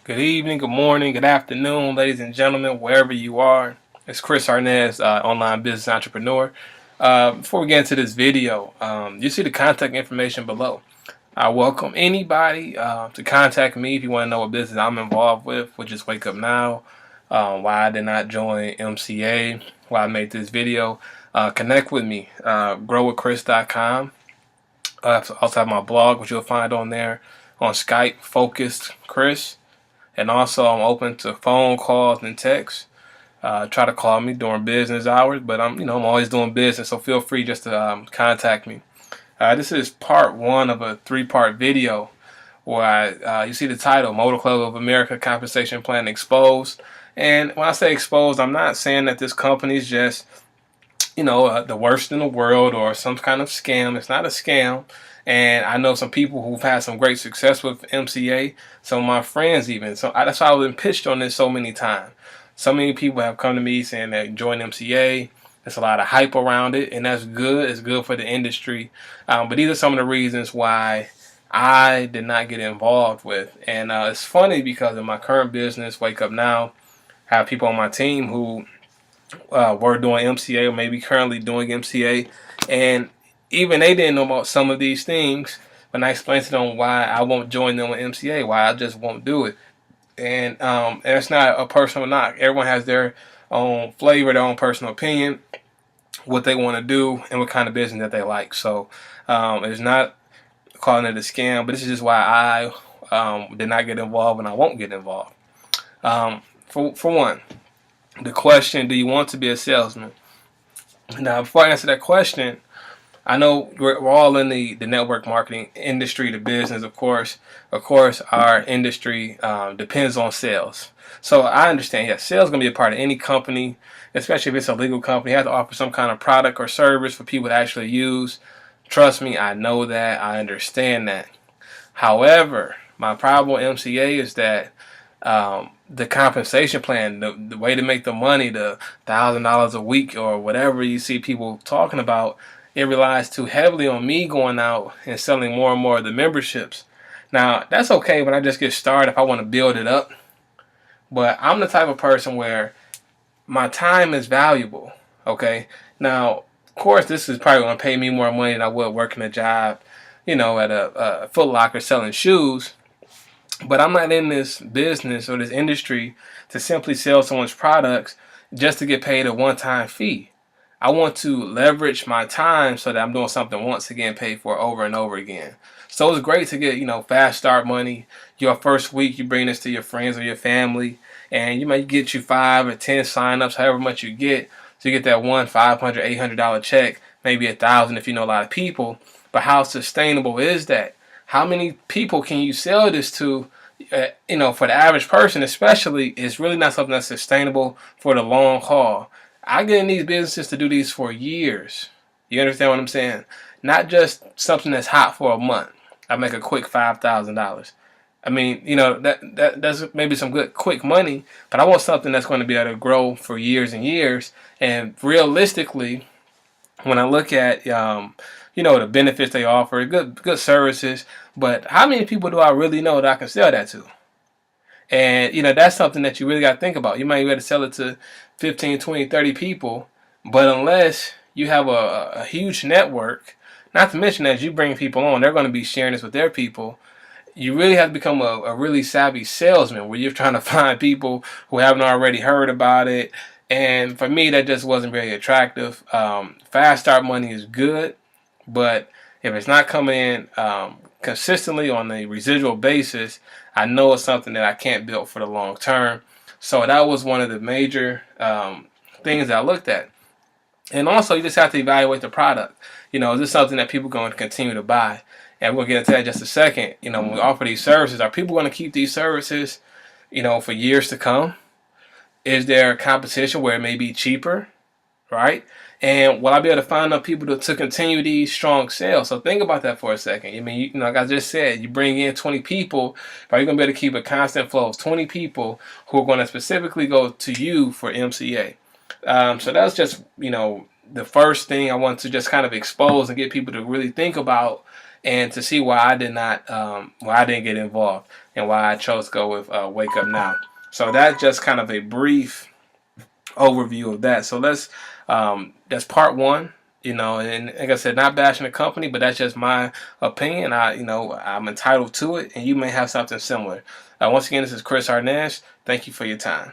Good evening, good morning, good afternoon, ladies and gentlemen, wherever you are. It's Chris Arness, online business entrepreneur. Before we get into this video, you see the contact information below. I welcome anybody to contact me if you want to know what business I'm involved with, which is Wake Up Now, why I did not join MCA, why I made this video. Connect with me, growwithchris.com. I also have my blog, which you'll find on there, on Skype, Focused Chris. And also, I'm open to phone calls and texts. Try to call me during business hours, but I'm always doing business, so feel free just to contact me. This is part one of a three-part video where you see the title, Motor Club of America Compensation Plan Exposed. And when I say exposed, I'm not saying that this company is just, the worst in the world or some kind of scam. It's not a scam. And I know some people who've had some great success with MCA, some of my friends even. So that's why I've been pitched on this so many times. So many people have come to me saying that join MCA. There's a lot of hype around it, and that's good. It's good for the industry. But these are some of the reasons why I did not get involved with. And it's funny because in my current business, Wake Up Now, I have people on my team who were doing MCA or maybe currently doing MCA, and even they didn't know about some of these things when I explained to them why I won't join them with MCA, why I just won't do it. And it's not a personal knock. Everyone has their own flavor, their own personal opinion, what they want to do, and what kind of business that they like. So it's not calling it a scam, but this is just why I did not get involved and I won't get involved. For one, the question, do you want to be a salesman? Now, before I answer that question, I know we're all in the network marketing industry, the business, of course. Of course, our industry depends on sales. So I understand, yes, sales is going to be a part of any company, especially if it's a legal company. You have to offer some kind of product or service for people to actually use. Trust me, I know that. I understand that. However, my problem with MCA is that the compensation plan, the way to make the money, the $1,000 a week or whatever you see people talking about, it relies too heavily on me going out and selling more and more of the memberships. Now, that's okay when I just get started if I want to build it up. But I'm the type of person where my time is valuable, okay? Now, of course, this is probably going to pay me more money than I would working a job, at a Foot Locker selling shoes. But I'm not in this business or this industry to simply sell someone's products just to get paid a one-time fee. I want to leverage my time so that I'm doing something once again, paid for over and over again. So it's great to get, fast start money. Your first week, you bring this to your friends or your family, and you might get you 5 or 10 signups, however much you get. So you get that one $500, $800 check, maybe $1,000 if you know a lot of people. But how sustainable is that? How many people can you sell this to? For the average person especially, it's really not something that's sustainable for the long haul. I get in these businesses to do these for years. You understand what I'm saying? Not just something that's hot for a month. I make a quick $5,000. I mean, that's maybe some good quick money, but I want something that's going to be able to grow for years and years. And realistically, when I look at the benefits they offer, good services, but how many people do I really know that I can sell that to? And that's something that you really got to think about. You might be able to sell it to 15, 20, 30 people, but unless you have a huge network, not to mention as you bring people on, they're going to be sharing this with their people. You really have to become a really savvy salesman where you're trying to find people who haven't already heard about it. And for me, that just wasn't very attractive. Fast start money is good, but if it's not coming in consistently on a residual basis, I know it's something that I can't build for the long term. So that was one of the major things that I looked at. And also, you just have to evaluate the product. Is this something that people are going to continue to buy? And we'll get into that in just a second. When we offer these services, are people going to keep these services, for years to come? Is there competition where it may be cheaper, right? And will I be able to find enough people to continue these strong sales? So think about that for a second. I mean, like I just said, you bring in 20 people, but you're going to be able to keep a constant flow of 20 people who are going to specifically go to you for MCA. So that's just, the first thing I want to just kind of expose and get people to really think about and to see why I did not, why I didn't get involved, and why I chose to go with Wake Up Now. So that's just kind of a brief overview of that. So that's part one. And like I said, not bashing the company, but that's just my opinion. I'm entitled to it, and you may have something similar. Once again, this is Chris Arness. Thank you for your time.